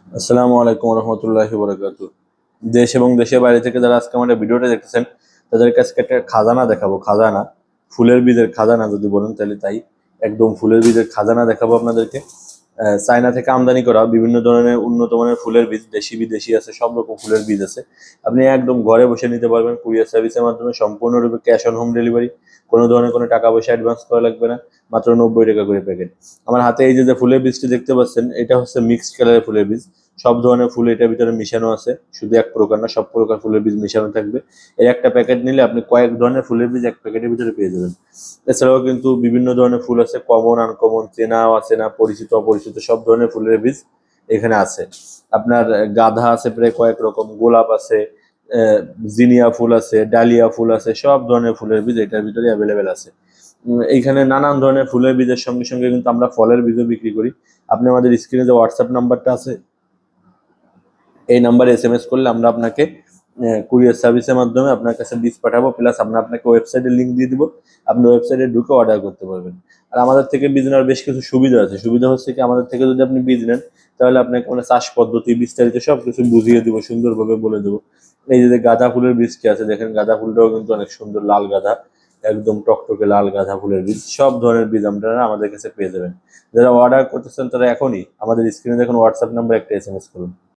আসসালামু আলাইকুম রহমতুল্লাহি বরকাতুহ। দেশ এবং দেশের বাইরে থেকে যারা আজকে আমাদের ভিডিওটা দেখতেছেন তাদের কাছে একটা খাজানা দেখাবো। খাজানা, ফুলের বীজের খাজানা যদি বলেন তাহলে তাই। একদম ফুলের বীজের খাজানা দেখাবো আপনাদেরকে। চায়না থেকে আমদানি করা বিভিন্ন ধরনের উন্নত মানের ফুলের বীজ, দেশি বিদেশি আছে, সব রকম ফুলের বীজ আছে। আপনি একদম ঘরে বসে নিতে পারবেন কুরিয়ার সার্ভিসের মাধ্যমে, সম্পূর্ণরূপে ক্যাশ অন হোম ডেলিভারি। কোনো ধরনের কোনো টাকা পয়সা অ্যাডভান্স করা লাগবে না। মাত্র 90 টাকা করে প্যাকেট। আমার হাতে এই যে ফুলের বীজটি দেখতে পাচ্ছেন, এটা হচ্ছে মিক্সড কালারের ফুলের বীজ। সব ধরনের ফুল এটার ভিতরে মিশানো আছে, শুধু এক প্রকার না, সব প্রকার ফুলের বীজ মিশানো থাকবে। এই একটা প্যাকেট নিলে আপনি কয়েক ধরনের ফুলের বীজ এক প্যাকেটের ভিতরে পেয়ে যাবেন। এছাড়াও কিন্তু বিভিন্ন ধরনের ফুল আছে, কমন আনকমন, চেনা অচেনা, পরিচিত অপরিচিত, সব ধরনের ফুলের বীজ এখানে আছে। আপনার গাঁদা আছে প্রায় কয়েক রকম, গোলাপ আছে, জিনিয়া ফুল আছে, ডালিয়া ফুল আছে, সব ধরনের ফুলের বীজ এটার ভিতরে অ্যাভেলেবেল আছে। এইখানে নানান ধরনের ফুলের বীজের সঙ্গে সঙ্গে কিন্তু আমরা ফলের বীজও বিক্রি করি। আপনি আমাদের স্ক্রিনে যে হোয়াটসঅ্যাপ নাম্বারটা আছে, এই নাম্বারে এসএমএস করলে আমরা আপনাকে কুরিয়ার সার্ভিসের মাধ্যমে আপনার কাছে বীজ পাঠাবো, প্লাস আমরা আপনাকে ওয়েবসাইটের লিঙ্ক দিয়ে দিব। আপনি ওয়েবসাইটে ঢুকে অর্ডার করতে পারবেন। আর আমাদের থেকে বীজ নেওয়ার বেশ কিছু সুবিধা আছে। সুবিধা হচ্ছে কি, আমাদের থেকে যদি আপনি বীজ নেন তাহলে আপনাকে মানে চাষ পদ্ধতি বিস্তারিত সব কিছু বুঝিয়ে দিব, সুন্দরভাবে বলে দেবো। এই যে গাঁদা ফুলের বীজটি আছে, দেখেন গাঁদা ফুলটাও কিন্তু অনেক সুন্দর, লাল গাঁদা, একদম টকটকে লাল গাঁদা ফুলের বীজ। সব ধরনের বীজ আপনারা আমাদের কাছে পেয়ে যাবেন। যারা অর্ডার করতেছেন তারা এখনই আমাদের স্ক্রিনে দেখুন হোয়াটসঅ্যাপ নাম্বার একটা এসএমএস করুন।